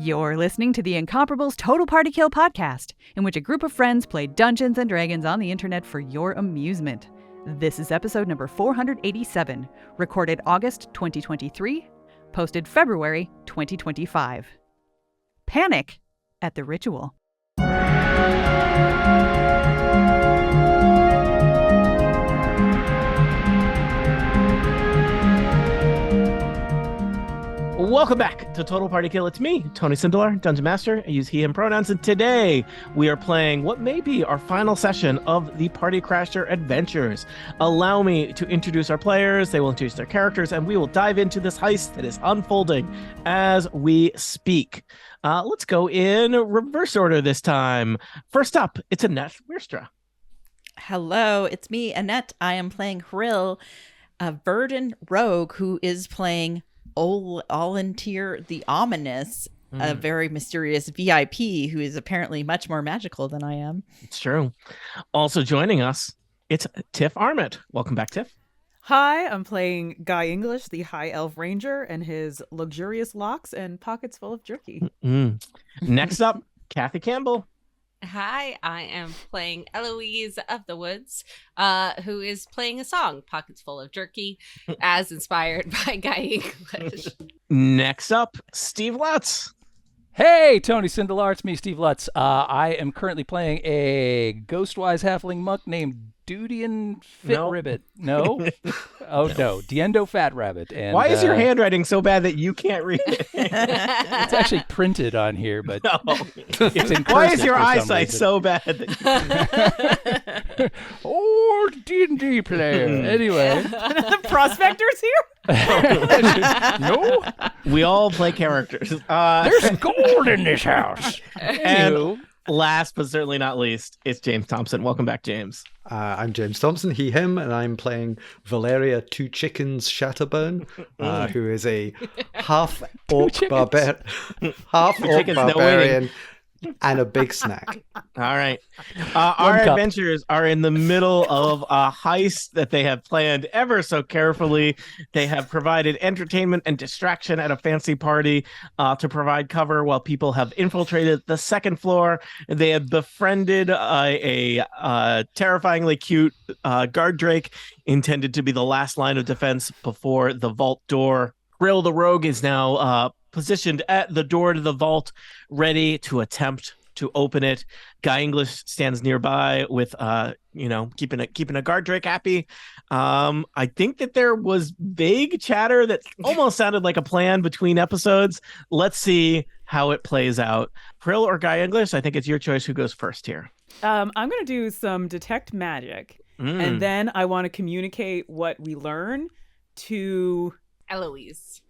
You're listening to the Incomparables Total Party Kill podcast, in which a group of friends play Dungeons and Dragons on the internet for your amusement. This is episode number 487, recorded August 2023, posted February 2025. Panic at the Ritual. Welcome back to Total Party Kill. It's me, Tony Sindelar, Dungeon Master. I use he, him pronouns, and today we are playing what may be our final session of the Party Crasher Adventures. Allow me to introduce our players, they will introduce their characters, and we will dive into this heist that is unfolding as we speak. Let's go in reverse order this time. First up, it's Annette Wierstra. Hello, it's me, Annette. I am playing Hrill, a Verdant rogue who is playing Olentir the Ominous, a very mysterious VIP who is apparently much more magical than I am. It's true. Also joining us, it's Tiff Armit. Welcome back, Tiff. Hi, I'm playing Guy English, the High Elf Ranger, and his luxurious locks and pockets full of jerky. Next up, Kathy Campbell. Hi, I am playing Eloise of the Woods, who is playing a song, Pockets Full of Jerky, as inspired by Guy English. Next up, Steve Lutz. Hey, Tony Sindelar, it's me, Steve Lutz. I am currently playing a Ghostwise halfling monk named Dudian Fit Ribbit. No? Oh, no. Diendo Fat Rabbit. And, why is your handwriting so bad that you can't read it? It's actually printed on here, but it's in Why is cursive your for some eyesight reason. so bad? That Old D&D player. Anyway. Prospectors here? No? we all play characters. There's gold in this house. And last but certainly not least, it's James Thompson. Welcome back, James. I'm James Thompson, he, him, and I'm playing Valeria Two Chickens Shatterburn, who is a half-orc barbarian and a big snack. All right. Our adventures are in the middle of a heist that they have planned ever so carefully. They have provided entertainment and distraction at a fancy party to provide cover while people have infiltrated the second floor. They have befriended a terrifyingly cute guard drake intended to be the last line of defense before the vault door. Hrill the rogue is now positioned at the door to the vault, ready to attempt to open it. Guy English stands nearby with, keeping a guard drake happy. I think that there was vague chatter that almost sounded like a plan between episodes. Let's see how it plays out. Hrill or Guy English? I think it's your choice who goes first here. I'm going to do some detect magic, and then I want to communicate what we learn to Eloise,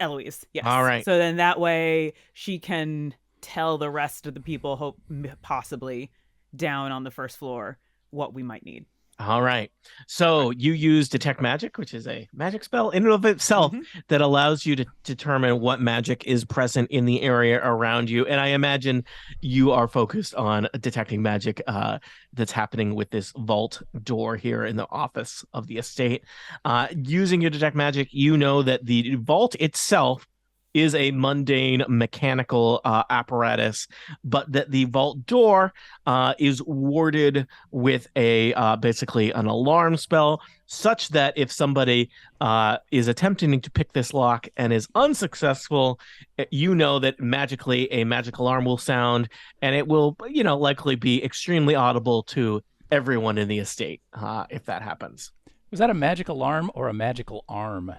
yes. All right. So then that way she can tell the rest of the people, possibly down on the first floor, what we might need. All right. So you use Detect Magic, which is a magic spell in and of itself that allows you to determine what magic is present in the area around you. And I imagine you are focused on detecting magic that's happening with this vault door here in the office of the estate. Using your Detect Magic, you know that the vault itself is a mundane mechanical apparatus, but that the vault door is warded with a basically an alarm spell, such that if somebody is attempting to pick this lock and is unsuccessful, you know that magically a magic alarm will sound, and it will, likely be extremely audible to everyone in the estate if that happens. Was that a magic alarm or a magical arm?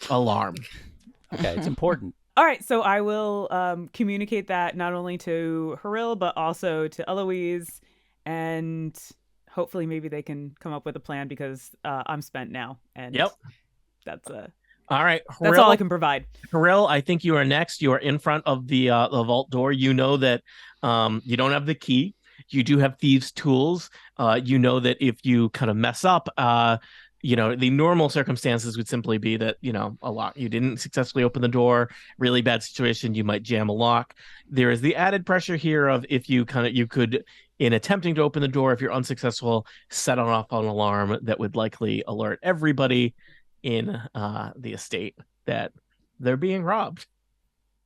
Alarm. Okay, it's important. All right, so I will communicate that not only to Hrill, but also to Eloise, and hopefully maybe they can come up with a plan, because I'm spent now, and that's all right. Hrill, that's all I can provide. Hrill, I think you are next. You are in front of the vault door. You know that you don't have the key. You do have thieves' tools. You know that if you kind of mess up, the normal circumstances would simply be that, a lock. You didn't successfully open the door, really bad situation, you might jam a lock. There is the added pressure here of if you could, in attempting to open the door, if you're unsuccessful, set off an alarm that would likely alert everybody in the estate that they're being robbed.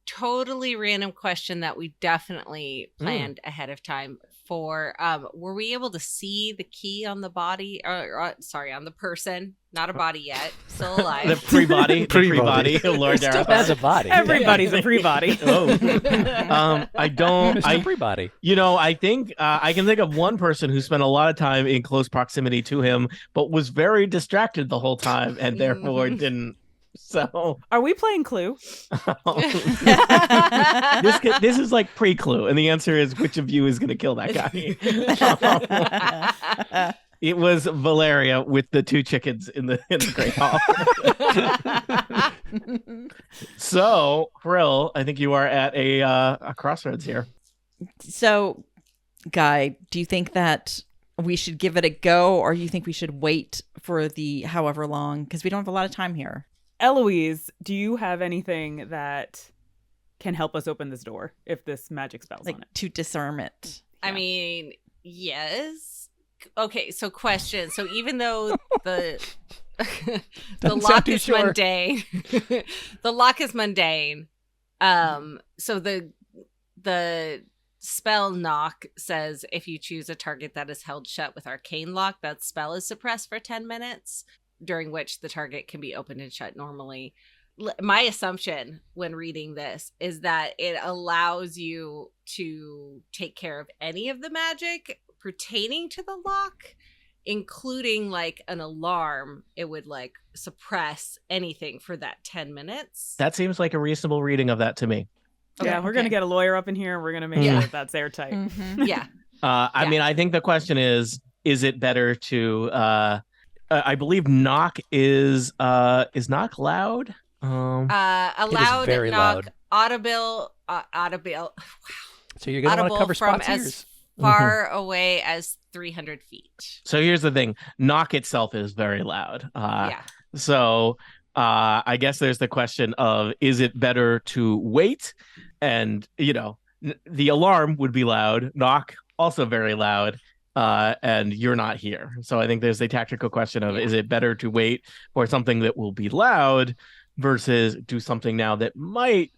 totally random question that we definitely planned ahead of time for. Were we able to see the key on the body? Sorry, on the person. Not a body yet. Still alive. The pre-body. Pre-body. Lord Still Darabont. has a body. Everybody's a pre-body. I don't. Mr. Pre-body. I think I can think of one person who spent a lot of time in close proximity to him, but was very distracted the whole time and therefore didn't. So, Are we playing Clue? this is like pre-clue, and the answer is which of you is going to kill that guy? It was Valeria with the 2 chickens in the great hall. So, Frill, I think you are at a crossroads here. So, Guy, do you think that we should give it a go, or you think we should wait for the however long? Because we don't have a lot of time here. Eloise, do you have anything that can help us open this door if this magic spell's Like on it? to disarm it. I mean, yes. Okay, so question. So even though the Doesn't sound lock too is sure. mundane, the lock is mundane. So the spell knock says if you choose a target that is held shut with arcane lock, that spell is suppressed for 10 minutes, during which the target can be opened and shut normally. My assumption when reading this is that it allows you to take care of any of the magic pertaining to the lock, including like an alarm. It would like suppress anything for that 10 minutes. That seems like a reasonable reading of that to me. Yeah, we're going to get a lawyer up in here and we're going to make sure that that's airtight. Mm-hmm. Yeah. I mean, I think the question is it better to I believe knock is knock loud? A It is loud very knock, loud. audible. So you're going to want to Audible cover from Spot's as ears. far away as 300 feet. So here's the thing. Knock itself is very loud. Yeah. So I guess there's the question of, is it better to wait? And, the alarm would be loud. Knock, also very loud. And you're not here. So I think there's a tactical question of, is it better to wait for something that will be loud versus do something now that might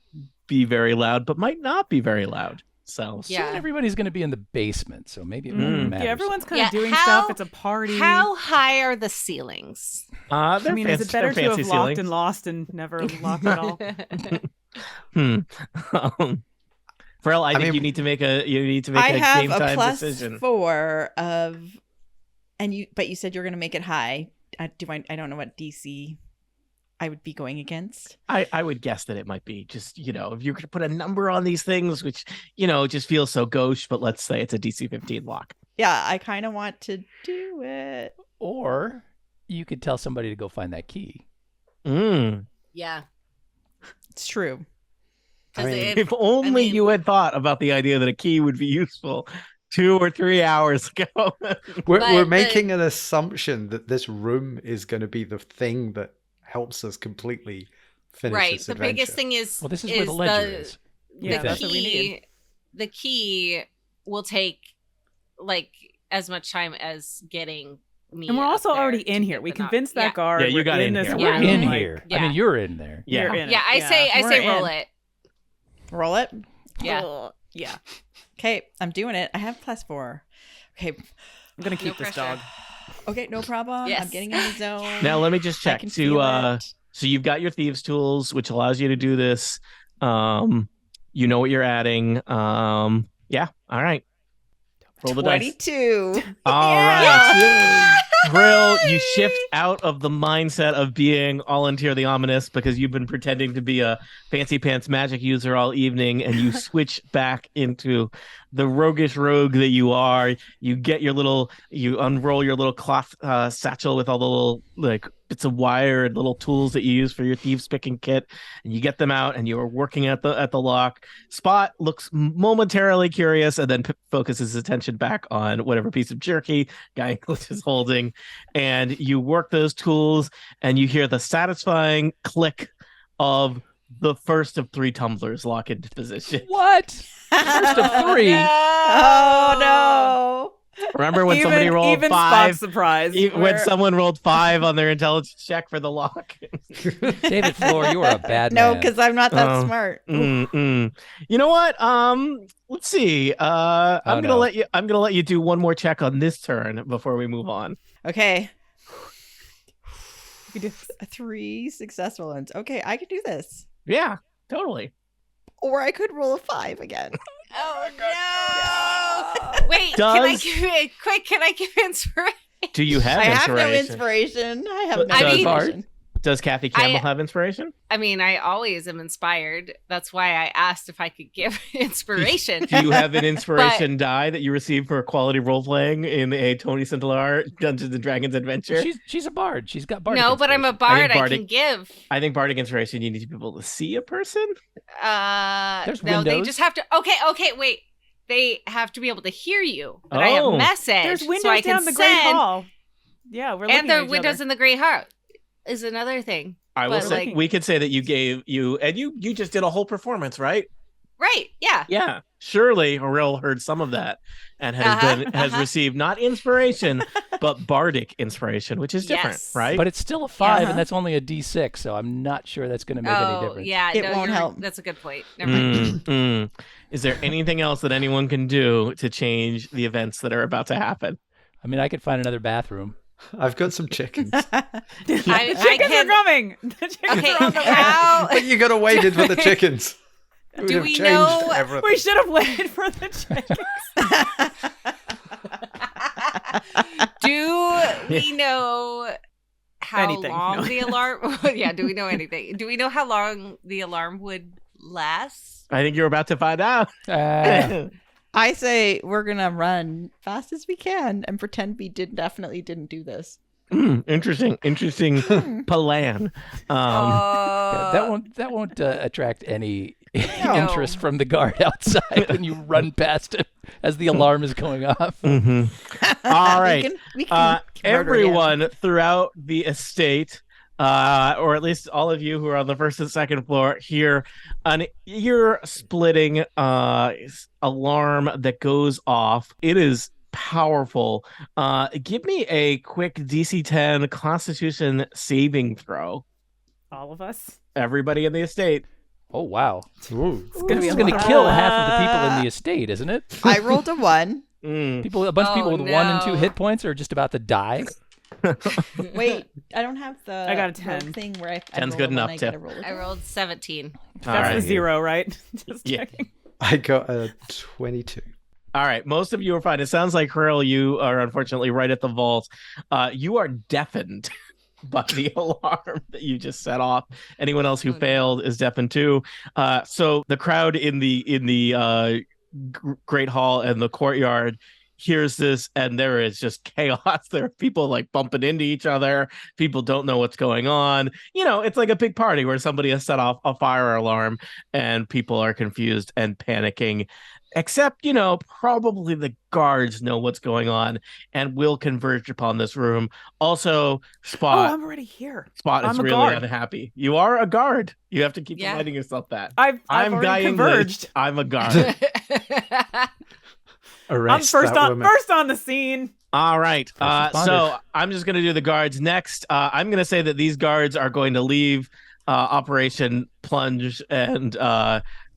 be very loud, but might not be very loud? So Yeah. Soon everybody's going to be in the basement, so maybe it won't matter. Yeah, everyone's kind Yeah, of doing how- stuff. It's a party. How high are the ceilings? they're I mean, is it better to have fancy locked ceilings. and lost and never locked at all? Pharrell, I think mean, you need to make a I have game a time plus decision. 4 of, but you said you're going to make it high. I don't know what DC I would be going against. I would guess that it might be just, if you're going to put a number on these things, which, just feels so gauche, but let's say it's a DC 15 lock. Yeah, I kind of want to do it. Or you could tell somebody to go find that key. Yeah. It's true. I mean, If only you had thought about the idea that a key would be useful 2 or 3 hours ago. we're But making an assumption that this room is going to be the thing that helps us completely finish Right. this The adventure. biggest thing is Well, this is where the ledger is. Yeah, the that's what we key. need. The key will take like as much time as getting me. And we're up also there already to in get here. We the knock. convinced that Yeah. guard. Yeah, you we're got in this here. room. We're In like, here. Yeah. I mean, you're in there. Yeah. You're in Yeah, it. I We're say in. roll it. Roll it. Yeah. Yeah. Okay, I'm doing it. I have plus 4. Okay. I'm going to keep No this pressure. dog. Okay, no problem. Yes. I'm getting in the zone. Now, let me just I check can feel it. so you've got your thieves tools, which allows you to do this. You know what you're adding. Yeah. All right. Roll the dice. 22. All right. Grill, you shift out of the mindset of being Volunteer the Ominous because you've been pretending to be a fancy pants magic user all evening, and you switch back into the roguish rogue that you are. You unroll your little cloth satchel with all the little like bits of wire and little tools that you use for your thieves picking kit, and you get them out, and you are working at the lock. Spot looks momentarily curious, and then focuses his attention back on whatever piece of jerky Guy English is holding, and you work those tools, and you hear the satisfying click of the first of 3 tumblers lock into position. What? First of 3. Oh, no. Remember when even, somebody rolled even 5? Spock's surprised. When someone rolled 5 on their intelligence check for the lock. David Floor, you are a bad No, man. because I'm not that smart. You know what? Let's see. I'm gonna let you do one more check on this turn before we move on. Okay. 3 successful ones. Okay, I can do this. Yeah, totally. Or I could roll a 5 again. Oh no! Wait, can I give inspiration? Do you have I have inspiration? no inspiration. I have no I mean- inspiration. Does Kathy Campbell have inspiration? I mean, I always am inspired. That's why I asked if I could give inspiration. Do you have an inspiration die that you received for quality role playing in a Tony Sindelar Dungeons and Dragons adventure? She's a bard. She's got bardic. No, but I'm a bard. I can give. I think bardic inspiration. You need to be able to see a person. There's no, they windows. just have to. Okay, wait. They have to be able to hear you. But I Oh. have message. There's windows so I can down the Great send, Hall. Yeah, we're looking and at the each windows other. in the Great Hall is another thing. I will But, say like- we could say that you gave you and you just did a whole performance, right? Right? Yeah. Yeah. Surely Aurel heard some of that and has received not inspiration but bardic inspiration, which is different, Yes. right? But it's still a 5, Uh-huh. and that's only a D6, so I'm not sure that's going to make any Oh, difference. yeah. It no, won't help. That's a good point. Never mind. Is there anything else that anyone can do to change the events that are about to happen? I mean, I could find another bathroom. I've got some chickens. Chickens are coming. The chickens Okay, are on the way. how But you could have waited for the chickens. It would Do have we changed know- everything. We should have waited for the chickens. do we know how Anything. long No. the alarm? Yeah. Do we know anything? Do we know how long the alarm would last? I think you're about to find out. I say we're gonna run fast as we can and pretend we definitely didn't do this. Interesting plan. Yeah, that won't attract any interest from the guard outside when you run past him as the alarm is going off. All right. We can murder him. Everyone throughout the estate, or at least all of you who are on the first and second floor, hear an ear-splitting alarm that goes off. It is powerful. Give me a quick DC 10 Constitution saving throw. All of us. Everybody in the estate. Oh, wow. Ooh. It's gonna This be is a going to lot. kill half of the people in the estate, isn't it? I rolled a 1. Mm. A bunch of people with 1 and 2 no. hit points are just about to die. Wait, I don't have the I got a 10. roll thing where I 10's roll good a enough, one, I Tiff. get a roll I again. rolled 17. All That's right. the 0, right? Just Yeah. checking. I got a 22. All right, most of you are fine. It sounds like Hurl, you are unfortunately right at the vault. You are deafened by the alarm that you just set off. Anyone else who failed is deafened too. So the crowd in the Great Hall and the courtyard hears this, and there is just chaos. There are people like bumping into each other. People don't know what's going on. It's like a big party where somebody has set off a fire alarm, and people are confused and panicking. Except, probably the guards know what's going on and will converge upon this room. Also, Spot. I'm already here. Spot is I'm a really guard. unhappy. You are a guard. You have to keep Yeah. reminding yourself that. I've I'm already Guy converged. English. I'm a guard. Arrest I'm that woman. first on the scene. All right. First responders. So I'm just going to do the guards next. I'm going to say that these guards are going to leave Operation Plunge and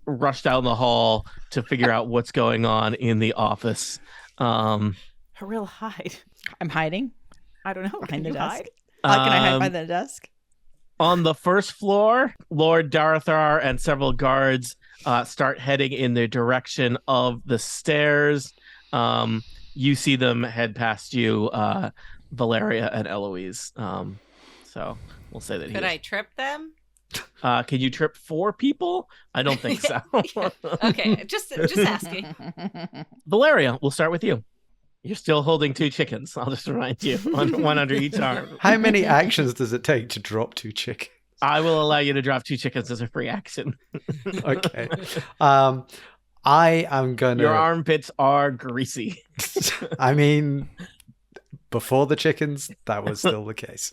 rush down the hall to figure out what's going on in the office. Haril, hide. I'm hiding I don't know. Can behind the you desk. hide? Can I hide by the desk? On the first floor, Lord Darathar and several guards start heading in the direction of the stairs. You see them head past you, Valeria and Eloise. So we'll say that Could I trip them? Can you trip 4 people? I don't think so. Okay, just asking. Valeria, we'll start with you. You're still holding 2 chickens. I'll just remind you, one under each arm. How many actions does it take to drop 2 chickens? I will allow you to drop 2 chickens as a free action. Okay. I am gonna. Your armpits are greasy. I mean, before the chickens, that was still the case.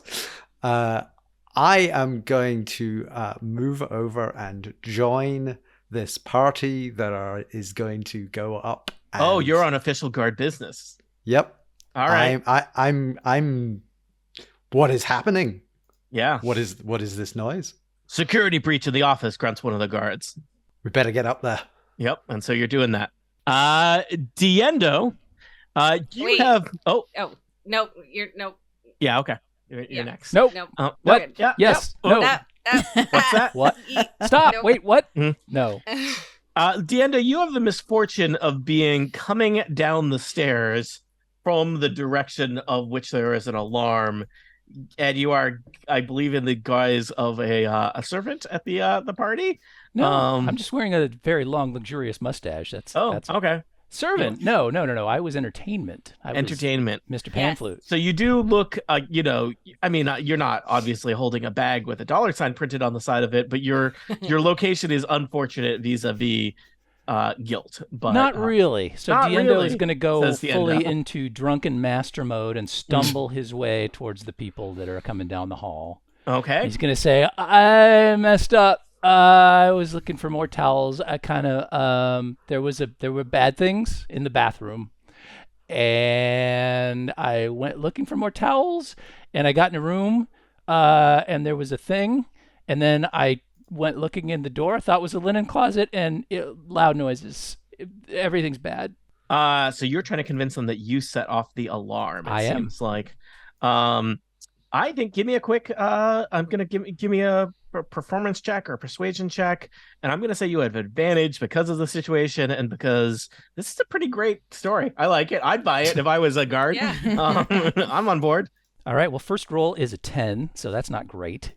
I am going to move over and join this party that is going to go up. Oh, and- you're on official guard business. Yep. All right. I'm. What is happening? Yeah. What is this noise? Security breach in the office, grunts one of the guards. We better get up there. Yep. And so you're doing that. Diendo, you Wait. have. Oh, no, nope. yeah. Okay. You're Yeah. next. Nope. Nope. What? We're good. Yeah. Yes. Yep. No. What's that? What? Stop. Nope. Wait, what? Mhm. No. Diendo, you have the misfortune of being coming down the stairs from the direction of which there is an alarm, and you are, I believe, in the guise of a servant at the party. No. I'm just wearing a very long, luxurious mustache. That's Okay. servant. No. I was entertainment. I was Entertainment. Mr. Yes. Panflute. So you do look, you're not obviously holding a bag with a dollar sign printed on the side of it, but your location is unfortunate vis-a-vis guilt. But Not really. So not Diendo really, is going to go says Diendo. fully into drunken master mode and stumble his way towards the people that are coming down the hall. Okay. He's going to say, I messed up. I was looking for more towels. I kind of there were bad things in the bathroom, and I went looking for more towels, and I got in a room, and there was a thing, and then I went looking in the door. I thought it was a linen closet, and loud noises. Everything's bad. So you're trying to convince them that you set off the alarm. I am. Seems like. I think give me a quick. I'm gonna give me a performance check or a persuasion check, and I'm gonna say you have advantage because of the situation and because this is a pretty great story. I like it. I'd buy it if I was a guard. Yeah. I'm on board. All right. Well, first roll is a 10, so that's not great.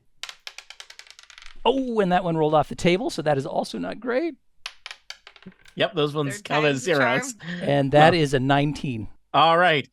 Oh, and that one rolled off the table, so that is also not great. Yep, those ones Third count as time's the charm. zeros. And that is a 19. All right.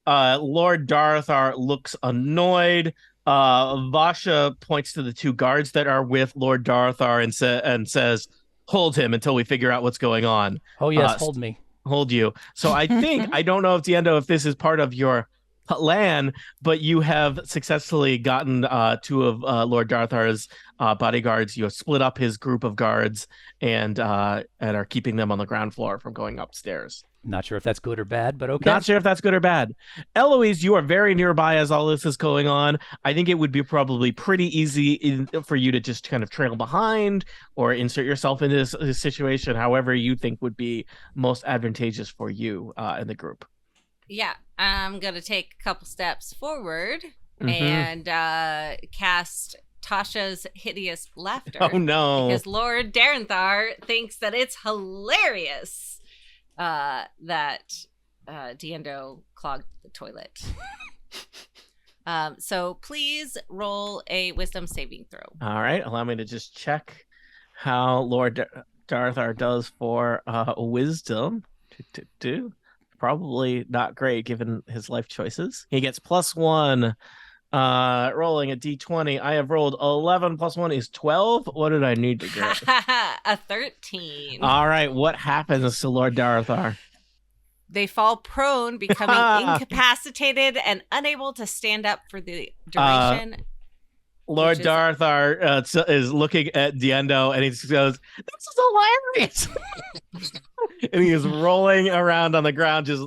Lord Darthar looks annoyed. Vasha points to the two guards that are with Lord Darthar and says, "Hold him until we figure out what's going on." Oh, yes, hold me. Hold you. So I think, I don't know if Diendo, if this is part of your plan, but you have successfully gotten two of Lord Darthar's bodyguards. You have split up his group of guards and are keeping them on the ground floor from going upstairs. Not sure if that's good or bad, but okay. Not sure if that's good or bad. Eloise, you are very nearby as all this is going on. I think it would be probably pretty easy for you to just kind of trail behind or insert yourself into this situation, however you think would be most advantageous for you in the group. Yeah, I'm going to take a couple steps forward and cast Tasha's Hideous Laughter. Oh, no. Because Lord Darenthar thinks that it's hilarious that Diendo clogged the toilet. So please roll a wisdom saving throw. All right, allow me to just check how Lord Darthar does for wisdom. Probably not great given his life choices. He gets +1. Rolling a d20. I have rolled 11 + 1 is 12. What did I need to get? A 13. All right, what happens to Lord Darthar? They fall prone, becoming incapacitated and unable to stand up for the duration. Lord Darthar is looking at Diendo and he just goes, "This is hilarious." And he is rolling around on the ground, just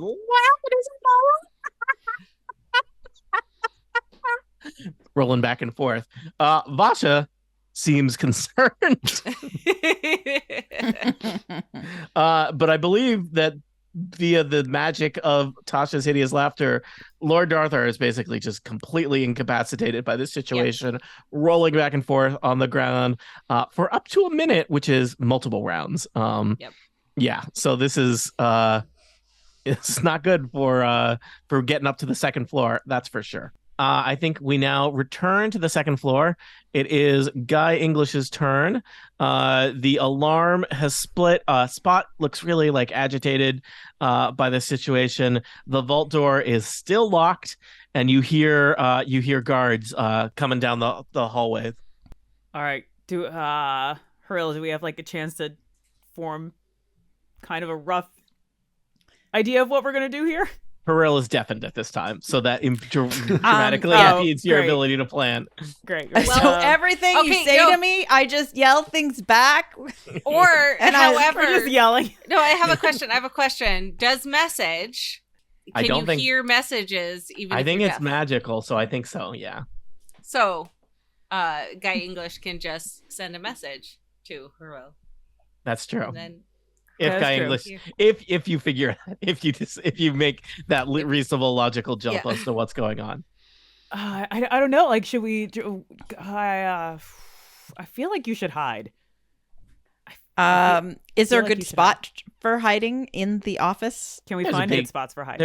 rolling back and forth. Vasha seems concerned. But I believe that via the magic of Tasha's Hideous Laughter, Lord Darthar is basically just completely incapacitated by this situation, rolling back and forth on the ground for up to a minute, which is multiple rounds. Yeah, so this is it's not good for getting up to the second floor, that's for sure. I think we now return to the second floor. It is Guy English's turn. The alarm has split. Spot looks really agitated by this situation. The vault door is still locked, and you hear guards coming down the hallway. All right, Haril, do we have a chance to form kind of a rough idea of what we're gonna do here? Haril is deafened at this time, so that dramatically impedes your ability to plan. Great. So everything you say to me, I just yell things back? Or, we're just yelling. No, I have a question. Does message I don't think hear messages even I if think you're it's deaf? magical, so I think so. Yeah. So, Guy English can just send a message to Hero. That's true. And then If That's Guy true. English, if you figure, if you make that reasonable logical jump as to what's going on. I don't know. Like, should we? I feel like you should hide. Is there a like good you should spot for hiding in the office? Can we There's a find big- good spots for hiding?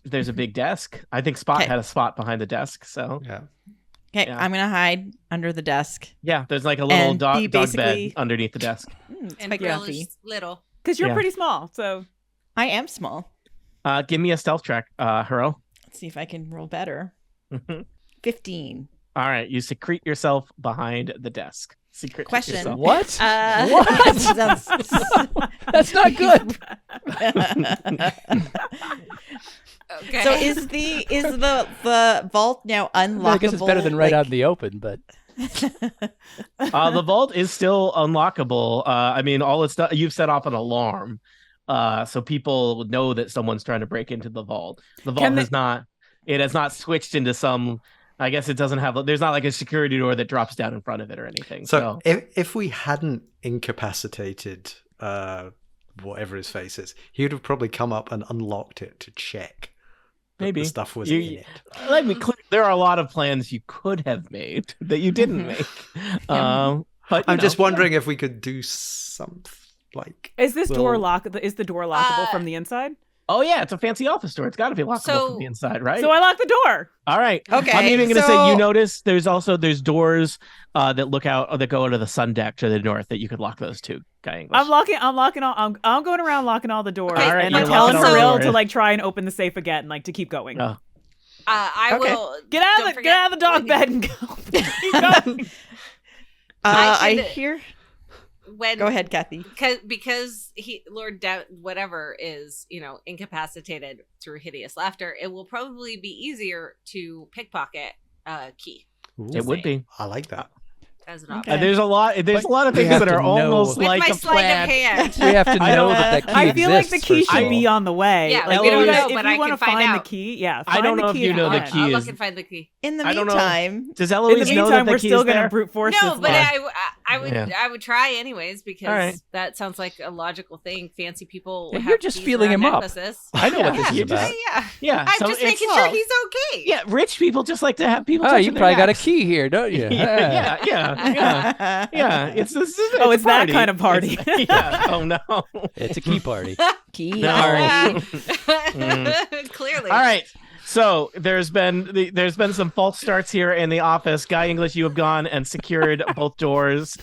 There's a big desk. I think Spot Okay. had a spot behind the desk. So Yeah. Okay, Yeah. I'm gonna hide under the desk. yeah, there's like a little And dog be bed basically- underneath the desk. It's and quite Brill comfy. is little. Because you're Yeah. pretty small. So I am small. Give me a stealth check, Hero. Let's see if I can roll better. All 15. right, you secrete yourself behind the desk. Secret Question. yourself. What? What? That's not good. Okay. So is the vault now unlockable? I guess it's better than right like- out in the open, but The vault is still unlockable. I mean, all it's done, you've set off an alarm, so people know that someone's trying to break into the vault. The vault Can they- has not. It has not switched into some. I guess it doesn't have. There's not like a security door that drops down in front of it or anything. So if we hadn't incapacitated whatever his face is, he would have probably come up and unlocked it to check that Maybe. the stuff was You- in it. let me clear. There are a lot of plans you could have made that you didn't make. But I'm you just know, wondering if we could do something like. is this door little- lock? Is the door lockable from the inside? Oh yeah, it's a fancy office door. It's got to be lockable So- from the inside, right? So I lock the door. All right. Okay, I'm even going to say so- you notice there's doors that look out or that go into the sun deck to the north that you could lock those too, Guy English. I'm locking all. I'm going around locking all the doors, All right, and you're I'm telling locking all the Harill doors. to like try and open the safe again, like to keep going. Oh. I Okay. will Get out don't of the forget- dog bed and go. Keep going. I should- hear. when Go ahead, Kathy. because Lord Doubt whatever is incapacitated through hideous laughter, it will probably be easier to pickpocket a key Ooh, It would be. I like that. as an Okay. option. There's a lot of we things have that to are know- almost With like my a sleight plan. of hand. we have to I know don't- that key I feel like the exists, key first of should all. be on the way. Yeah, like, we don't if you know, guys- but if I you want to can find find the out. key, yeah. I find don't the know if key you and know the hide. key I'll is- look and find the key. In the I don't know. meantime, Does In Eloise the know meantime, that we're the key still is gonna there? brute force No, this but lock. I would try anyways because All right. that sounds like a logical thing. Fancy people. Yeah, have you're just keys feeling around him up. necklaces. I know what this is you about. just- Yeah, Yeah, I'm so just it's- making sure well, he's okay. Yeah, rich people just like to have people. Oh, touching you their probably got a necks. key here, don't you? yeah. Yeah. It's Oh, a it's that party. kind of party. It's- yeah. Oh no. It's a key party. key No. party. Clearly. All right. So there's been some false starts here in the office. Guy English, you have gone and secured both doors.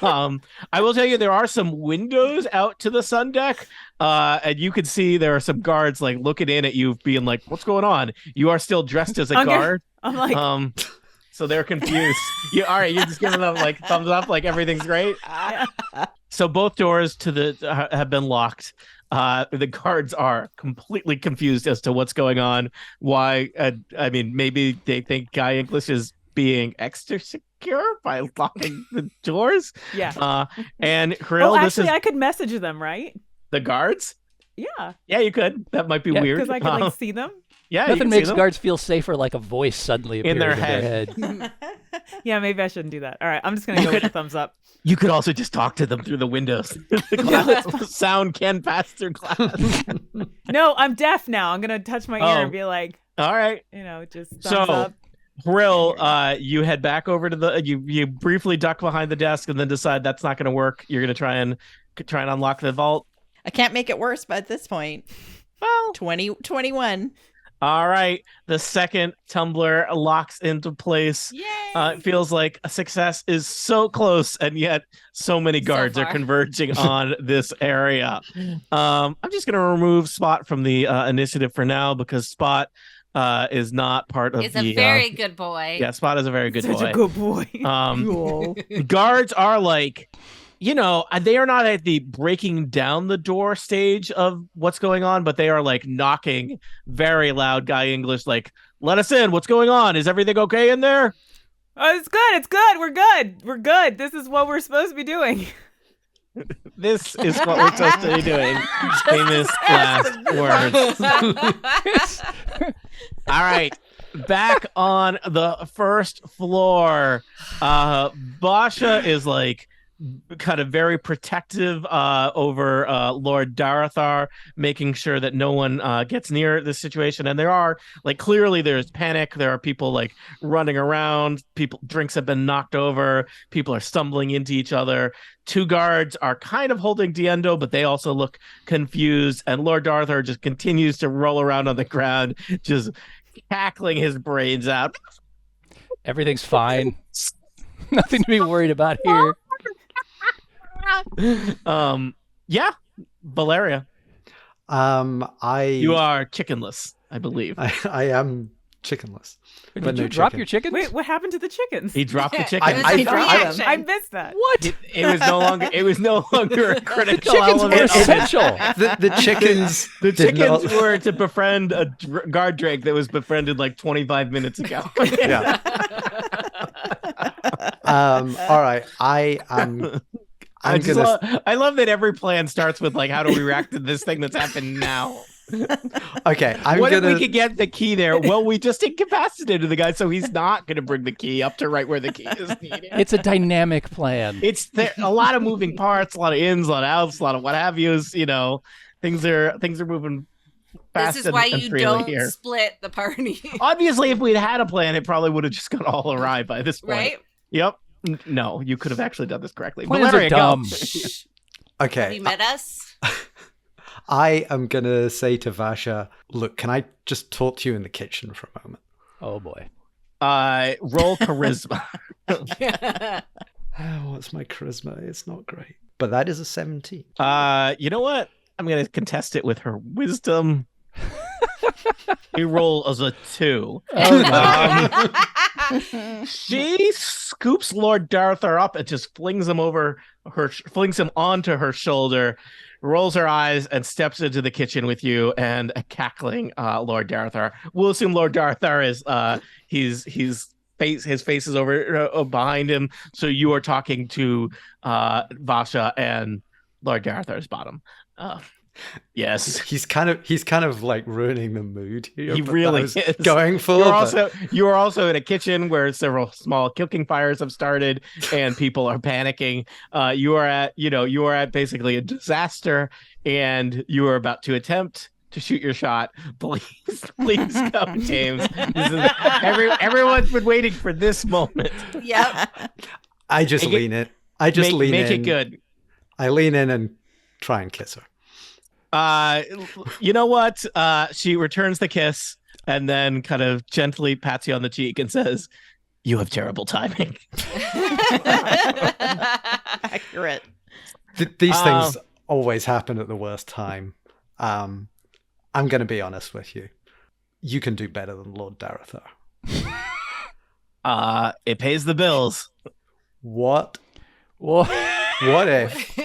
I will tell you there are some windows out to the sun deck, and you can see there are some guards like looking in at you, being like, "What's going on?" You are still dressed as a I'm guard. I'm like, So they're confused. All right, you're just giving them like thumbs up, like everything's great. So both doors to the have been locked. The guards are completely confused as to what's going on. Why? I mean, maybe they think Guy English is being extra secure by locking the doors. yeah. And Oh, Hrill, this is actually, I could message them, right? the guards. Yeah, Yeah, you could. That might be Yeah, weird. because I could like see them. yeah, you Nothing can makes see them. guards feel safer like a voice suddenly appears In their head. Yeah, maybe I shouldn't do that. All right, I'm just gonna go with the thumbs up. You could also just talk to them through the windows. The glass, sound can pass through glass. No, I'm deaf now. I'm gonna touch my ear Oh. and be like, All right. just thumbs So, up. Hrill, you head back over to the you briefly duck behind the desk and then decide that's not going to work. You're going to try and unlock the vault. I can't make it worse, but at this point, Well, 21. all right. The second tumbler locks into place. Yay! It feels like a success is so close, and yet so many So guards are far. converging on this area. I'm just going to remove Spot from the initiative for now because Spot is not part of It's the. a very good boy. Yeah, Spot is a very good Such boy. a good boy. Cool. Guards are like, they are not at the breaking down the door stage of what's going on, but they are like knocking very loud Guy English, like, let us in. What's going on? Is everything okay in there? Oh, it's good. It's good. We're good. We're good. This is what we're supposed to be doing. This is what we're supposed to be doing. Famous last words. All right. Back on the first floor. Basha is like kind of very protective over Lord Darathar, making sure that no one gets near this situation. And there are clearly there's panic. There are people running around. Drinks have been knocked over. People are stumbling into each other. 2 guards are kind of holding Diendo, but they also look confused. And Lord Darathar just continues to roll around on the ground, just cackling his brains out. Everything's fine. Nothing to be worried about here. Yeah, Valeria. You are chickenless, I believe. I am chickenless. Did But you no drop chicken. your chickens? Wait, what happened to the chickens? He dropped the chicken. I missed that. What? It was no longer a critical Chickens were element. essential. The chickens. The did chickens not- were to befriend a guard drake that was befriended 25 minutes ago. Yeah. All right. I'm gonna. I love that every plan starts with how do we react to this thing that's happened now? Okay. What if we could get the key there? Well, we just incapacitated the guy, so he's not going to bring the key up to right where the key is needed. It's a dynamic plan. It's a lot of moving parts, a lot of ins, a lot of outs, a lot of what have yous. Things are moving fast. This is why and you freely don't here. split the party. Obviously, if we'd had a plan, it probably would have just gone all awry by this point. Right? Yep. No, you could have actually done this correctly. Plans Valeria, are dumb. Have Okay. you met us? I am gonna say to Vasha, look, can I just talk to you in the kitchen for a moment? Oh boy. Roll charisma. What's my charisma? It's not great. But that is a 17. You know what? I'm going to contest it with her wisdom. He rolls a 2. She scoops Lord Darathar up and just flings him onto her shoulder, rolls her eyes, and steps into the kitchen with you and a cackling Lord Darathar. We'll assume Lord Darathar is his face is over behind him, so you are talking to Vasha and Lord Darathar's bottom. Yes, He's kind of ruining the mood here. he but really that was is. going for. You are also in a kitchen where several small cooking fires have started and people are panicking. You are at basically a disaster, and you are about to attempt to shoot your shot. Please go, James. Everyone's been waiting for this moment. Yep. I just lean in. I just lean in. Make it good. I lean in and try and kiss her. You know what? She returns the kiss and then kind of gently pats you on the cheek and says, "You have terrible timing." Accurate. These things always happen at the worst time. I'm going to be honest with you. You can do better than Lord Darathar. It pays the bills. What if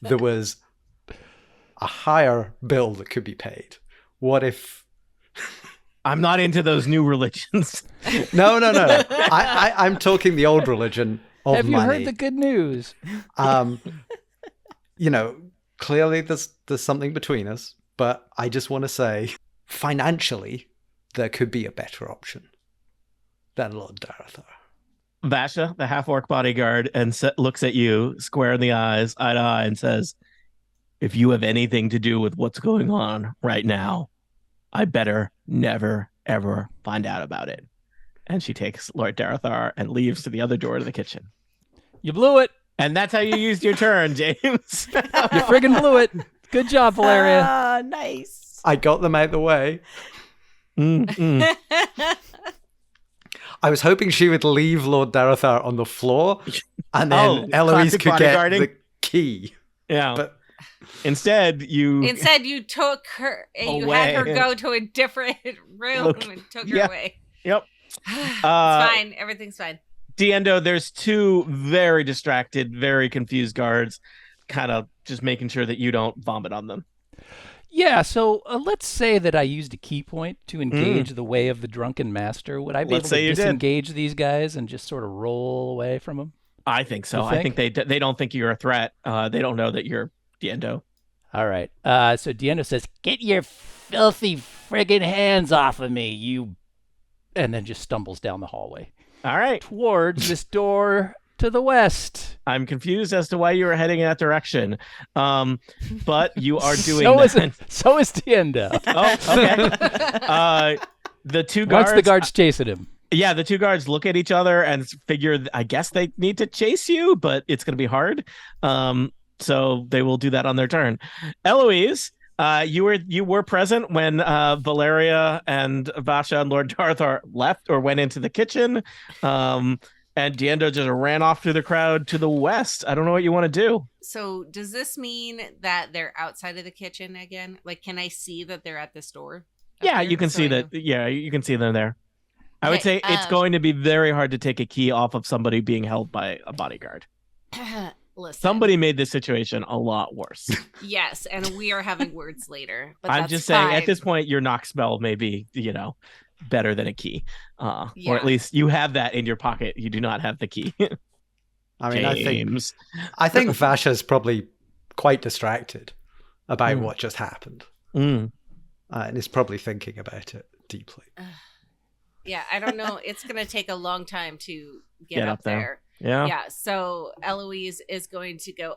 there was a higher bill that could be paid? What if... I'm not into those new religions. No. I'm talking the old religion of Have you money. heard the good news? Clearly there's something between us, but I just want to say, financially, there could be a better option than Lord Darathar. Vasha, the half-orc bodyguard, and looks at you square in the eyes, eye to eye, and says, "If you have anything to do with what's going on right now, I better never, ever find out about it." And she takes Lord Darathar and leaves to the other door to the kitchen. You blew it. And that's how you used your turn, James. You friggin' blew it. Good job, Valeria. Nice. I got them out the way. Mm-mm. I was hoping she would leave Lord Darathar on the floor, and then Eloise classic could get bodyguarding. the key. Yeah. But Instead, you took her. You Away. had her go to a different room Look, and took her yeah. away. Yep. It's fine. Everything's fine. Diendo, there's 2 very distracted, very confused guards, kind of just making sure that you don't vomit on them. Yeah, so let's say that I used a key point to engage the way of the drunken master. Would I be Let's able say to you did. disengage these guys and just sort of roll away from them? I think so. You I think they don't think you're a threat. They don't know that you're Diendo. All right. So Diendo says, "Get your filthy friggin' hands off of me, you," and then just stumbles down the hallway All right. towards this door to the west. I'm confused as to why you were heading in that direction. But you are doing So is Diendo. Oh, okay. The two guards. Once the guards chasing him. Yeah, the two guards look at each other and figure, I guess they need to chase you, but it's going to be hard. So they will do that on their turn. Eloise, you were present when Valeria and Vasha and Lord Darthar left or went into the kitchen. And Diendo just ran off through the crowd to the west. I don't know what you want to do. So does this mean that they're outside of the kitchen again? Like, can I see that they're at this door? Yeah, you can see that. Yeah, you can see them there. I would say it's going to be very hard to take a key off of somebody being held by a bodyguard. Listen. Somebody made this situation a lot worse. Yes, and we are having words later. But I'm just saying, at this point, your knock spell may be, better than a key. Or at least you have that in your pocket. You do not have the key. I mean, James. I think Vasha's probably quite distracted about what just happened. And is probably thinking about it deeply. Yeah, I don't know. It's going to take a long time to get up there. Yeah. Yeah. So Eloise is going to go,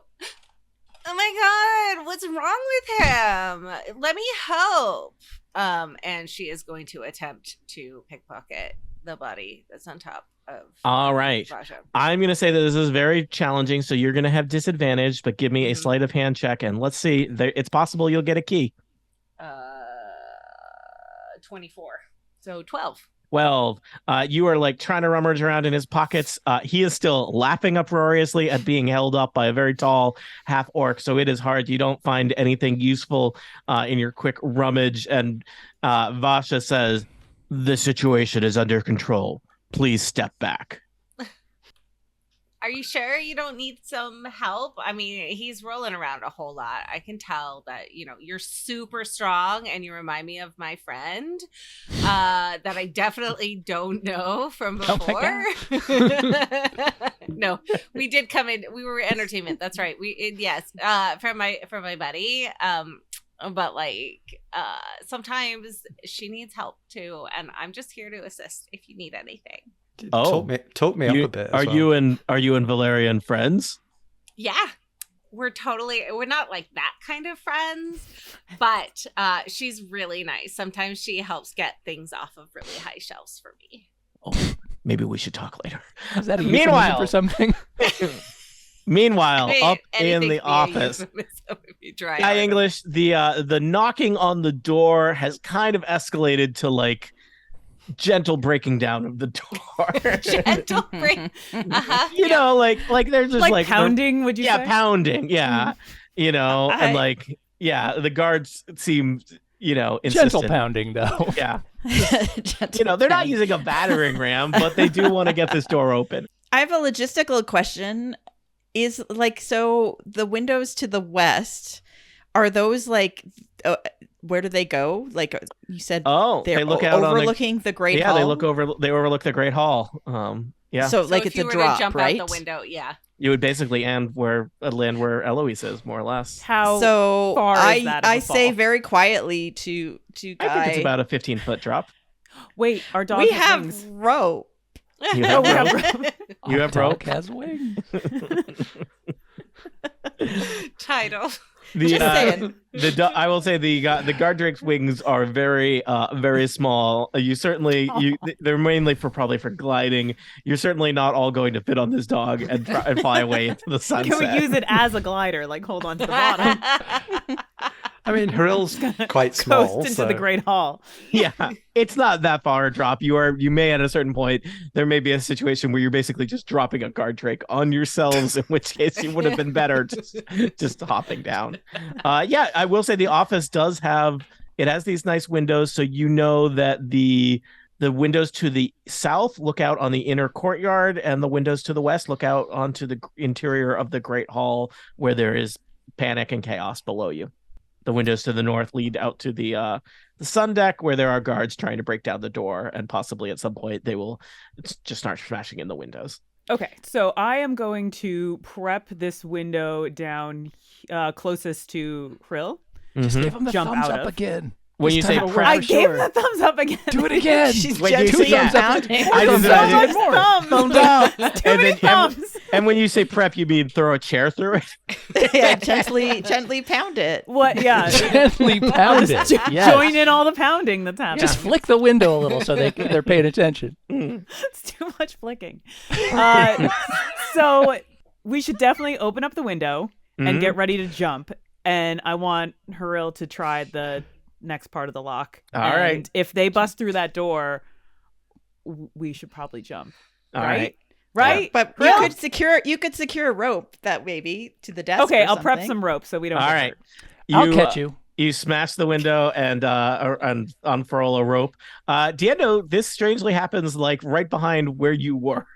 "Oh my God, what's wrong with him? Let me help." And she is going to attempt to pickpocket the body that's on top of. All right. Vasha. I'm going to say that this is very challenging, so you're going to have disadvantage, but give me a sleight of hand check, and let's see. It's possible you'll get a key. 24. So 12. 12. You are like trying to rummage around in his pockets. He is still laughing uproariously at being held up by a very tall half orc. So it is hard. You don't find anything useful in your quick rummage. And Vasha says, "The situation is under control. Please step back." Are you sure you don't need some help? I mean, he's rolling around a whole lot. I can tell that, you're super strong and you remind me of my friend that I definitely don't know from before. No, we did come in. We were entertainment. That's right. From my buddy. But sometimes she needs help too. And I'm just here to assist if you need anything. Talk me up a bit. Are you and Valeria friends? Yeah, we're not like that kind of friends, but she's really nice. Sometimes she helps get things off of really high shelves for me. Oh, maybe we should talk later. Is that a euphemism for something? Meanwhile, up in the office, Guy English, the knocking on the door has kind of escalated to like gentle breaking down of the door. Gentle break. Like there's just like pounding. Would you say? Yeah, pounding. Yeah, and the guards seem insistent. Gentle pounding though. Yeah, they're not using a battering ram, but they do want to get this door open. I have a logistical question. Is so the windows to the west, are those where do they go? Like you said, they look out overlooking the Great Hall. Yeah, they overlook the Great Hall. Yeah. So it's a drop, jump right? out the window, yeah. You would basically land where Eloise is, more or less. How far is that? I say very quietly to Guy. I think it's about a 15-foot drop. Wait, our dog we has have wings. rope. You have rope. You have rope. Has wings. Title. Just saying. I will say the guard drake's wings are very very small. They're mainly probably for gliding. You're certainly not all going to fit on this dog and fly away into the sunset. Can we use it as a glider? Like hold on to the bottom. I mean, Hurl's quite small. Coast into the Great Hall. Yeah, it's not that far a drop. You may at a certain point there may be a situation where you're basically just dropping a guard drake on yourselves, in which case it would have been better just hopping down. I will say the office has these nice windows, so that the windows to the south look out on the inner courtyard, and the windows to the west look out onto the interior of the Great Hall, where there is panic and chaos below you. The windows to the north lead out to the sun deck, where there are guards trying to break down the door, and possibly at some point they will just start smashing in the windows. Okay, so I am going to prep this window down closest to Krill. Just give him the Jump thumbs out up of. again. When This you time say we'll prep- roll I for gave sure. the thumbs up again. Do it again. She's Wait, you gently say- yeah. pounding. I Thumbs just up imagine- even more. Thumbs. down. Too many thumbs. and when you say prep, you mean throw a chair through it? Yeah, gently pound it. What? Yeah. Gently pound it. Yes. Join in all the pounding that's happening. Just flick the window a little so they're paying attention. It's too much flicking. So we should definitely open up the window and get ready to jump. And I want Haril to try the next part of the lock. All and right. if they bust through that door, we should probably jump. All right. Right? But Yeah. you could secure a rope that maybe to the desk. Okay, or I'll prep something. some rope so we don't All get right. hurt. I'll catch you. You smash the window and unfurl a rope. Diendo, this strangely happens like right behind where you were.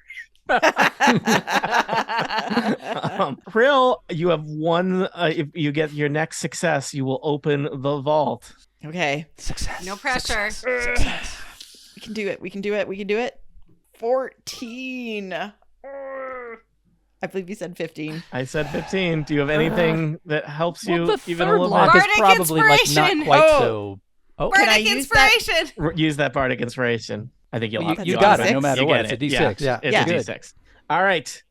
Krill, you have one. If you get your next success, you will open the vault. Okay. Success. No pressure. Success. We can do it. We can do it. We can do it. 14. I believe you said 15. I said 15. Do you have anything that helps you Well, the even a third little lock bit? is Bardic probably like not inspiration. quite Oh. so. Oh, Can I Bardic use that? inspiration. Use that bardic inspiration. I think you'll. you, have you to got use it no D6? matter You what. get It's a it. D6. Yeah. It's Yeah. a D6. All right.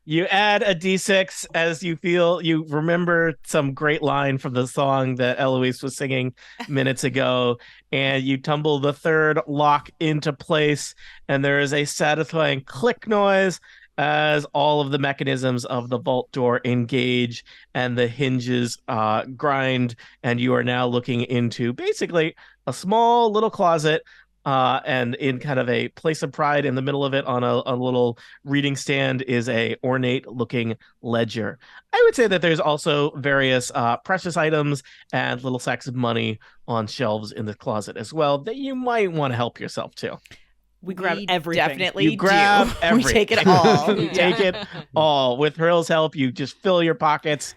You add a D6 as you feel you remember some great line from the song that Eloise was singing minutes ago, and you tumble the third lock into place, and there is a satisfying click noise as all of the mechanisms of the vault door engage and the hinges grind, and you are now looking into basically a small little closet. And in kind of a place of pride in the middle of it on a little reading stand is a ornate looking ledger. I would say that there's also various precious items and little sacks of money on shelves in the closet as well that you might want to help yourself to. We grab We everything. Definitely You grab do. everything. We take it all. You take it all. With Hurl's help, you just fill your pockets.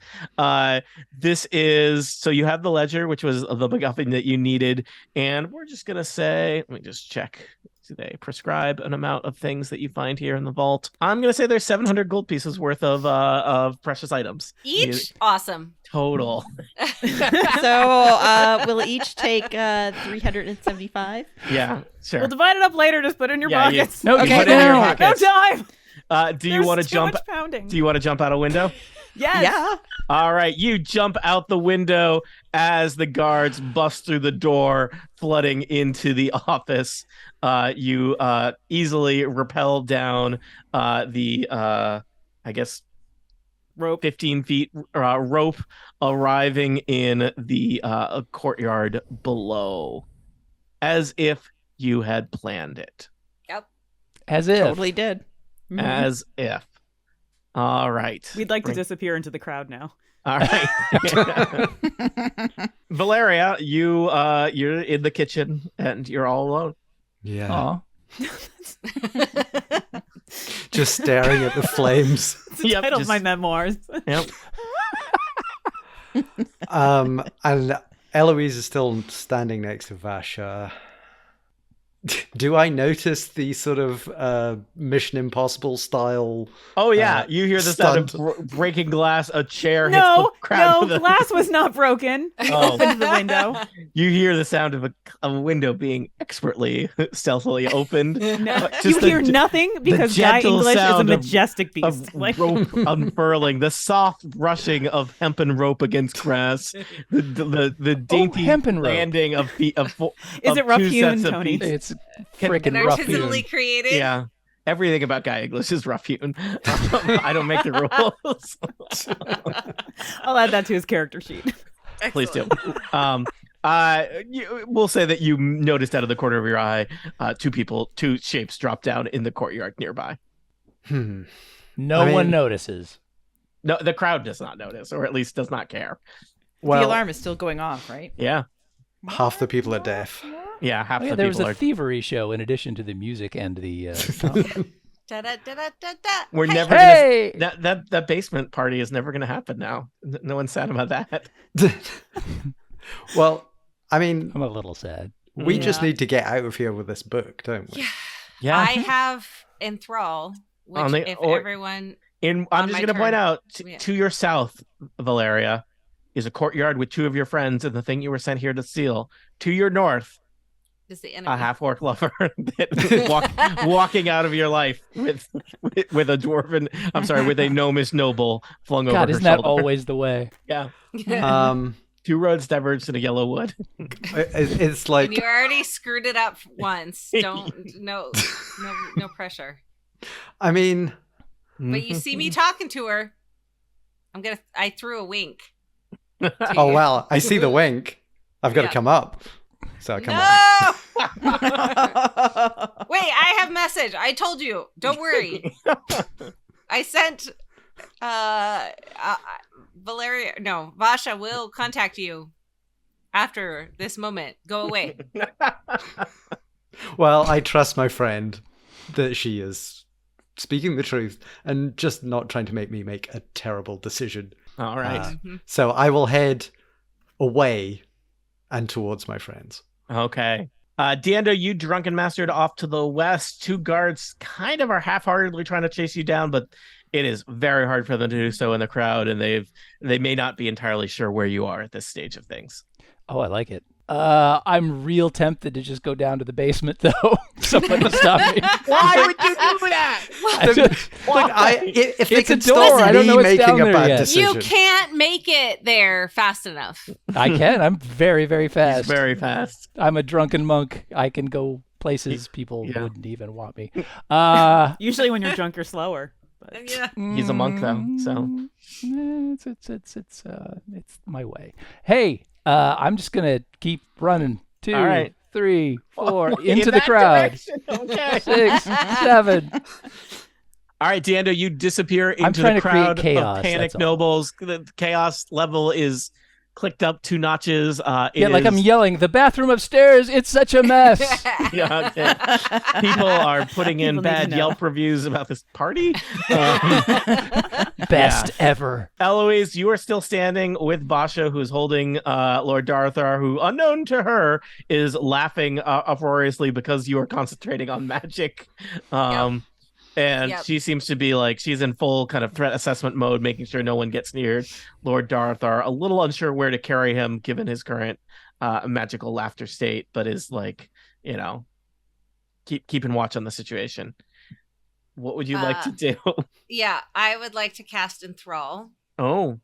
This is so you have the ledger, which was the MacGuffin that you needed, and we're just gonna say, let me just check. Do they prescribe an amount of things that you find here in the vault? I'm gonna say there's 700 gold pieces worth of precious items. Each? Awesome. Total. So we'll each take 375. Yeah, sure. We'll divide it up later. Just put it in your Yeah, pockets. No, You okay, put it in your no. No pockets. time. Do you want to Too jump? much pounding. Do you want to jump out a window? Yes. Yeah. All right, you jump out the window as the guards bust through the door, flooding into the office. You easily rappel down I guess, Rope. 15 feet rope, arriving in the courtyard below, as if you had planned it. Yep. As if. Totally did. Mhm. As if. All right. We'd like to Bring- disappear into the crowd now. All right. Valeria, you're in the kitchen and you're all alone. Yeah. Aw. Just staring at the flames. It's the Yep, title of just- my memoirs. Yep. And Eloise is still standing next to Vasha. Do I notice the sort of Mission Impossible style? Oh yeah, you hear the sound stunt. of breaking glass. A chair hits No, the crowd. no, with a- glass was not broken. Oh. Opened the window. You hear the sound of a window being expertly, stealthily opened. No, Just you the- hear nothing because Guy gentle English is a sound of- majestic beast. Of Like, rope unfurling, the soft brushing of hempen rope against grass, the dainty hempen rope. landing of feet of is it rough two hewn, sets of Tony? feet. It's Can- freaking And rough artisanally hewn. created. Yeah. Everything about Guy English is rough hewn. I don't make the rules. I'll add that to his character sheet. Please do. Excellent. We'll say that you noticed out of the corner of your eye, two shapes drop down in the courtyard nearby. No I mean- one notices. No, the crowd does not notice, or at least does not care. The Well, alarm is still going off, right? Yeah, half the people are deaf. yeah. Half Oh, yeah, the there was people a are. thievery show in addition to the music and the. Da-da-da-da-da-da. We're Hey, never Hey! gonna. That basement party is never gonna happen now. No one's sad about that. Well, I mean, I'm a little sad. we just Yeah. need to get out of here with this book, don't we? Yeah. Yeah. I have enthrall. Which, everyone... I'm just going to point out, Yeah. to your south, Valeria, is a courtyard with 2 of your friends and the thing you were sent here to steal. To your north, Is the enemy. a half-orc lover walking out of your life with a dwarven, with a gnomish noble flung over her isn't that shoulder. always the way? Yeah. 2 roads diverged in a yellow wood. It's like, And you already screwed it up once. No pressure. I mean, But you see me talking to her. I threw a wink. oh well, I see the wink. I've got to come up. So come on. Wait, I have message. I told you. Don't worry. I sent Valeria. No, Vasha will contact you after this moment. Go away. Well, I trust my friend that she is speaking the truth and just not trying to make me make a terrible decision. All right. So I will head away and towards my friends. Okay. Diendo, you drunken mastered off to the west. 2 guards kind of are half-heartedly trying to chase you down, but it is very hard for them to do so in the crowd, and they may not be entirely sure where you are at this stage of things. Oh, I like it. I'm real tempted to just go down to the basement, though. Somebody stop me. Why would you do that? If they It's a can door. stop I don't know me what's making down a there bad yet. decision. You can't make it there fast enough. I can. I'm very, very fast. He's very fast. I'm a drunken monk. I can go places people wouldn't even want me. Usually when you're drunk, you're slower. But... Yeah. He's a monk, though, so it's my way. Hey, I'm just gonna keep running. 2, All right. 3, 4 In into the that crowd. direction. Okay. 6, 7. All right, Diendo, you disappear I'm into trying the to create crowd chaos, of panic that's all. nobles. The chaos level is clicked up 2 notches. I'm yelling, the bathroom upstairs, it's such a mess. Yeah, okay. People are putting in People need to bad know. Yelp reviews about this party. Best ever. Eloise, you are still standing with Basha, who's holding Lord Darthar, who, unknown to her, is laughing uproariously because you are concentrating on magic. And she seems to be like, she's in full kind of threat assessment mode, making sure no one gets near Lord Darthar. A little unsure where to carry him, given his current magical laughter state, but is like, keeping watch on the situation. What would you like to do? Yeah, I would like to cast Enthrall. Oh.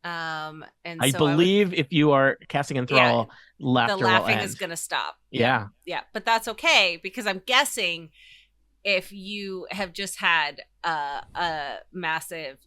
And I so believe if you are casting Enthrall, laughter the laughing will end. is going to stop. Yeah. Yeah, but that's okay because I'm guessing if you have just had a massive,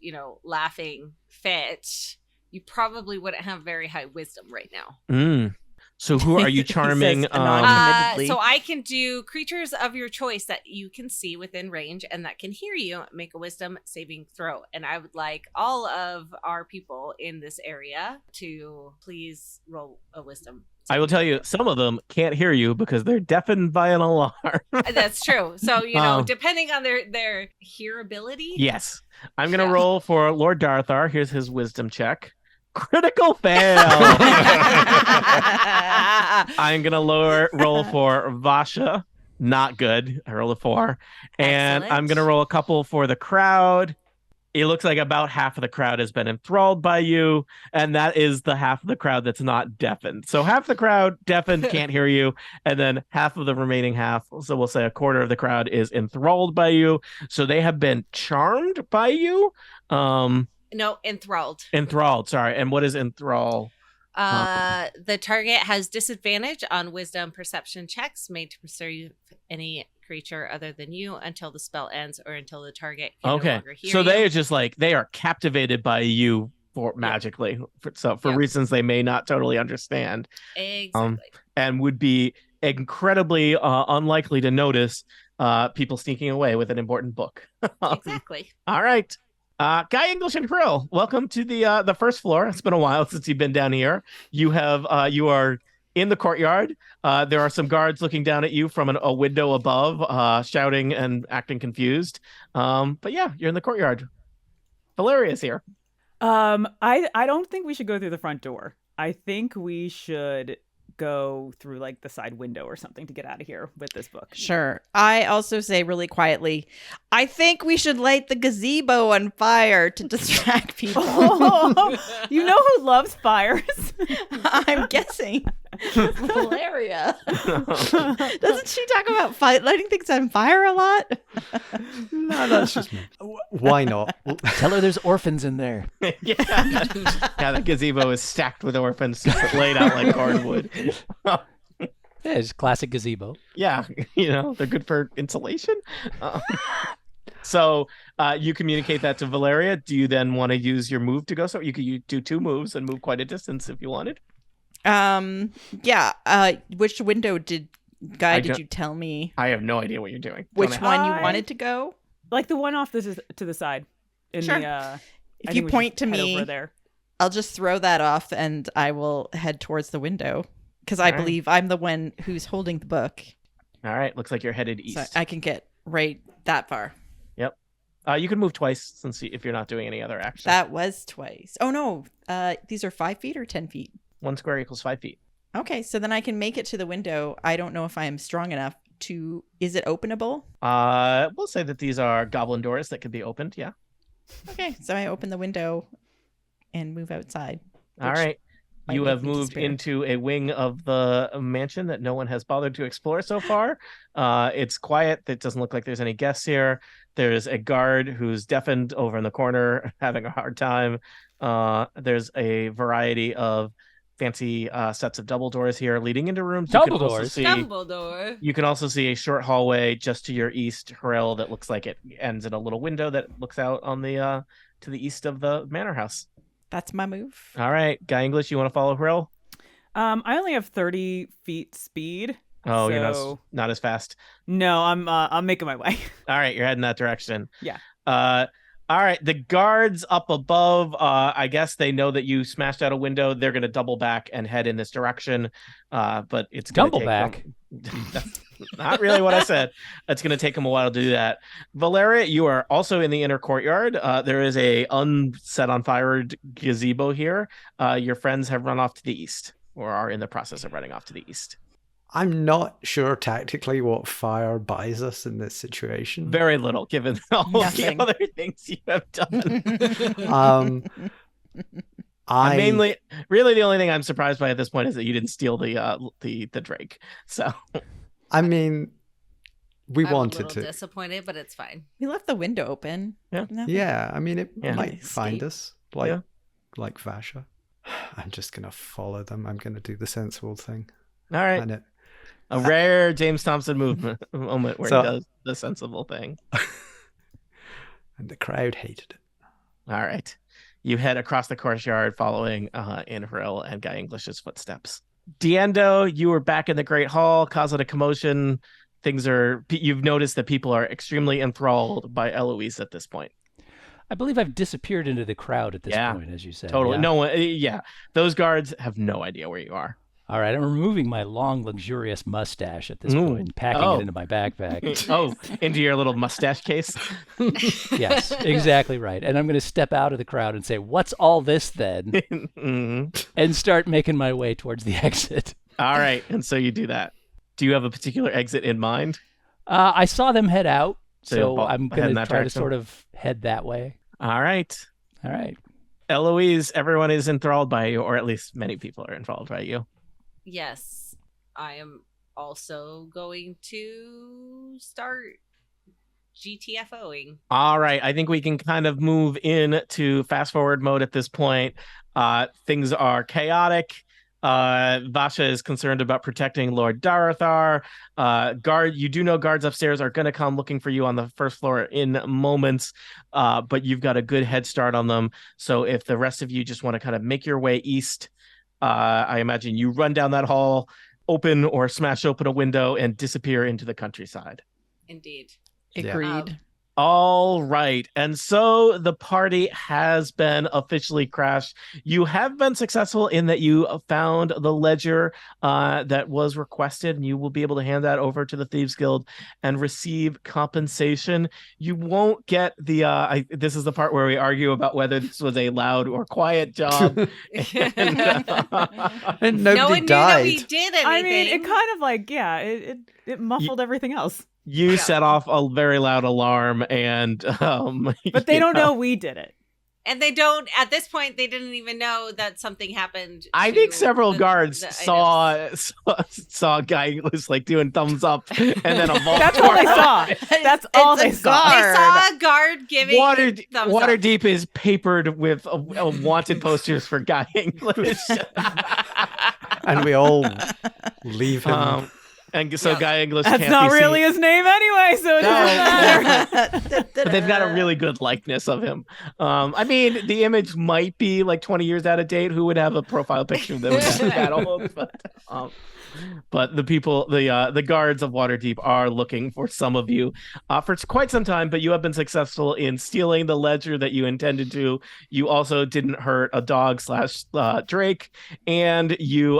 laughing fit, you probably wouldn't have very high wisdom right now. So who are you charming? He says non-committedly. So I can do creatures of your choice that you can see within range and that can hear you. Make a wisdom saving throw. And I would like all of our people in this area to please roll a wisdom. I will tell you, some of them can't hear you because they're deafened by an alarm. That's true. So, depending on their hearability. Yes. I'm going to roll for Lord Darthar. Here's his wisdom check. Critical fail. I'm going to roll for Vasha. Not good. I rolled a 4. And Excellent. I'm going to roll a couple for the crowd. It looks like about half of the crowd has been enthralled by you, and that is the half of the crowd that's not deafened. So half the crowd deafened, can't hear you, and then half of the remaining half, so we'll say a quarter of the crowd, is enthralled by you. So they have been charmed by you. No, enthralled. Enthralled, sorry. And what is enthrall? The target has disadvantage on wisdom perception checks made to perceive any creature other than you until the spell ends or until the target can no longer hear so you. they are just like, they are captivated by you magically, for reasons they may not totally understand. Exactly. And would be incredibly unlikely to notice people sneaking away with an important book. Exactly. All right. Guy English and Krill, welcome to the first floor. It's been a while since you've been down here. You are in the courtyard. There are some guards looking down at you from a window above, shouting and acting confused. But yeah, you're in the courtyard. Valeria's here. I don't think we should go through the front door. I think we should go through like the side window or something to get out of here with this book. Sure. I also say really quietly, I think we should light the gazebo on fire to distract people. Oh, you know who loves fires? I'm guessing Valeria. Doesn't she talk about lighting things on fire a lot? No, that's just me. Why not? Tell her there's orphans in there. Yeah. The gazebo is stacked with orphans laid out like hardwood. Yeah, it's classic gazebo. Yeah, they're good for insulation. So you communicate that to Valeria. Do you then want to use your move to go? So you could do 2 moves and move quite a distance if you wanted. Yeah. Which window did you tell me? I have no idea what you're doing. Which one you wanted to go? Like the one off to the side. Sure. If you point to me, over there. I'll just throw that off and I will head towards the window because I believe I'm the one who's holding the book. All right. Looks like you're headed east. So I can get right that far. Yep. You can move twice if you're not doing any other action. That was twice. Oh, no. These are 5 feet or 10 feet? 1 square equals 5 feet. Okay. So then I can make it to the window. I don't know if I am strong enough to... Is it openable? We'll say that these are goblin doors that can be opened. Yeah. Okay. So I open the window and move outside. All right. You have moved despair. into a wing of the mansion that no one has bothered to explore so far. It's quiet. It doesn't look like there's any guests here. There's a guard who's deafened over in the corner, having a hard time. There's a variety of fancy sets of double doors here leading into rooms. Dumbledore. You can also see a short hallway just to your east, Harel, that looks like it ends in a little window that looks out on the to the east of the manor house. That's my move. All right, Guy English, you want to follow Harel? I only have 30 feet speed. Oh, so... you're not as fast. No, I'm making my way. All right, you're heading that direction. Yeah. All right, the guards up above, I guess they know that you smashed out a window. They're going to double back and head in this direction. But it's going to take back. That's not really what I said. It's going to take them a while to do that. Valeria, you are also in the inner courtyard. There is a unset on fire gazebo here. Your friends have run off to the east, or are in the process of running off to the east. I'm not sure tactically what fire buys us in this situation. Very little, given all Nothing. the other things you have done. Mainly, really, the only thing I'm surprised by at this point is that you didn't steal the Drake. So, I mean, we I'm wanted a little to. disappointed, but it's fine. We left the window open. Yeah. Nothing. Yeah, I mean, it might Escape. find us like Vasha. I'm just gonna follow them. I'm gonna do the sensible thing. all right, And a rare James Thompson moment where he does the sensible thing. and the crowd hated it. All right, you head across the courtyard, following in Harel and Guy English's footsteps. Diendo, you are back in the Great Hall, causing a commotion. You've noticed that people are extremely enthralled by Eloise at this point. I believe I've disappeared into the crowd at this point, as you said. Totally. Yeah. No one. Yeah, those guards have no idea where you are. All right, I'm removing my long, luxurious mustache at this point and packing it into my backpack. Oh, into your little mustache case? Yes, exactly right. And I'm going to step out of the crowd and say, "What's all this then?" Mm-hmm. and start making my way towards the exit. All right, and so you do that. Do you have a particular exit in mind? I saw them head out, So so you'll I'm head in going to that try to direction? sort of head that way. All right. All right. Eloise, everyone is enthralled by you, or at least many people are enthralled by you. Yes, I am also going to start GTFOing. All right, I think we can kind of move into fast forward mode at this point. Things are chaotic. Vasha is concerned about protecting Lord Darathar. You do know guards upstairs are going to come looking for you on the first floor in moments, but you've got a good head start on them. So if the rest of you just want to kind of make your way east, I imagine you run down that hall, open or smash open a window, and disappear into the countryside. Indeed. Agreed. All right. And so the party has been officially crashed. You have been successful in that you found the ledger that was requested, and you will be able to hand that over to the Thieves Guild and receive compensation. You won't get the this is the part where we argue about whether this was a loud or quiet job. And No nobody one knew died. that we did anything. I mean, it kind of like, yeah, it muffled everything else. You set off a very loud alarm, and But they don't know we did it. And they don't, at this point, they didn't even know that something happened. I to think several guards the saw a guy who was like doing thumbs up, and then a vault. That's all they saw. That's all they saw. They saw a guard giving thumbs up. Waterdeep is papered with wanted posters for Guy English. And we all leave him. And so Guy English That's can't not be really seen. his name anyway, so it doesn't matter. But they've got a really good likeness of him. I mean, the image might be like 20 years out of date. Who would have a profile picture that was that old? But the people, the guards of Waterdeep are looking for some of you for quite some time. But you have been successful in stealing the ledger that you intended to. You also didn't hurt a dog / Drake, and you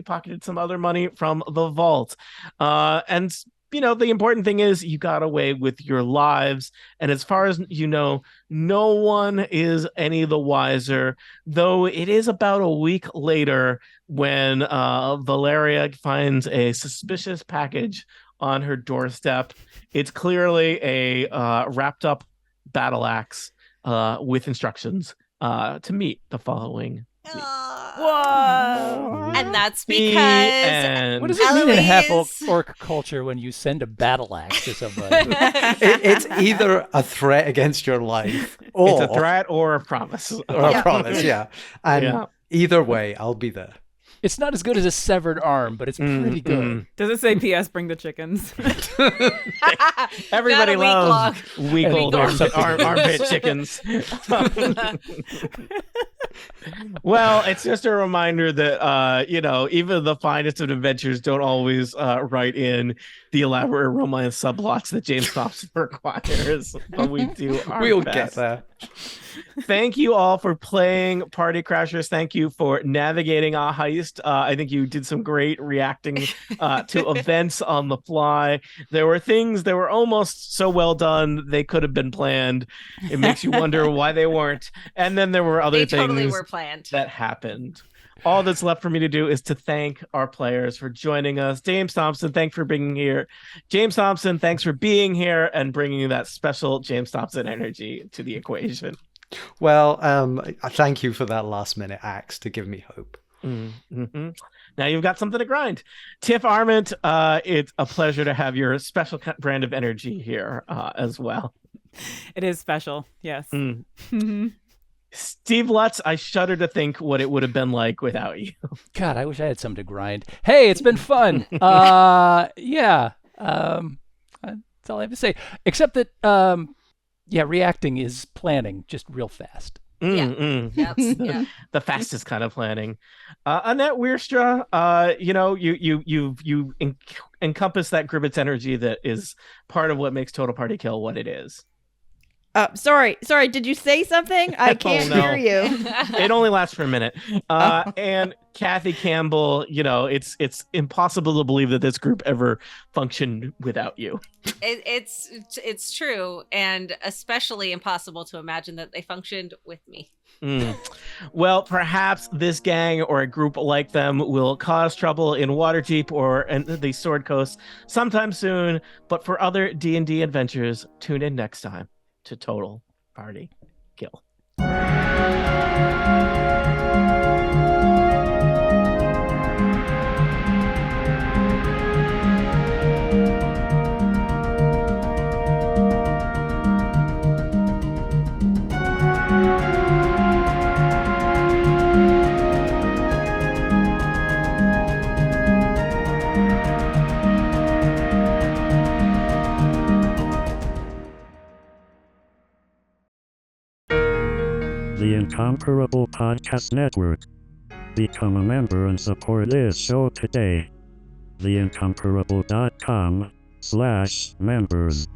pocketed some other money from the vault. And the important thing is you got away with your lives. And as far as you know, no one is any the wiser, though it is about a week later when Valeria finds a suspicious package on her doorstep. It's clearly a wrapped up battle axe with instructions to meet the following week. Whoa. And that's because What does it mean in half Eloise- orc culture when you send a battle axe to somebody? It's either a threat against your life, or It's a threat or a promise. or a promise. Yeah, and either way, I'll be there. It's not as good as a severed arm, but it's pretty good. Does it say P.S. Bring the chickens? Everybody Not a loves week old armpit chickens. Well, it's just a reminder that even the finest of adventures don't always write in the elaborate romance subplots that James Thompson requires, but we do our We'll best. get there. Thank you all for playing Party Crashers. Thank you for navigating a heist. I think you did some great reacting to events on the fly. There were things that were almost so well done they could have been planned. It makes you wonder why they weren't. And then there were other They things totally were planned. that happened. All that's left for me to do is to thank our players for joining us. James Thompson, thanks for being here. James Thompson, thanks for being here and bringing that special James Thompson energy to the equation. Well, thank you for that last minute axe to give me hope. Mm-hmm. Now you've got something to grind. Tiff Arment, it's a pleasure to have your special brand of energy here as well. It is special, yes. Steve Lutz, I shudder to think what it would have been like without you. God, I wish I had something to grind. Hey, it's been fun. Yeah. That's all I have to say. Except that, reacting is planning just real fast. The fastest kind of planning. Annette Wierstra, you encompass that Gribbet's energy that is part of what makes Total Party Kill what it is. Sorry. Did you say something? I can't no. hear you. It only lasts for a minute. And Kathy Campbell, it's impossible to believe that this group ever functioned without you. It's true, and especially impossible to imagine that they functioned with me. Well, perhaps this gang or a group like them will cause trouble in Waterdeep or in the Sword Coast sometime soon. But for other D&D adventures, tune in next time to Total Party Kill. The Incomparable Podcast Network. Become a member and support this show today. theincomparable.com/members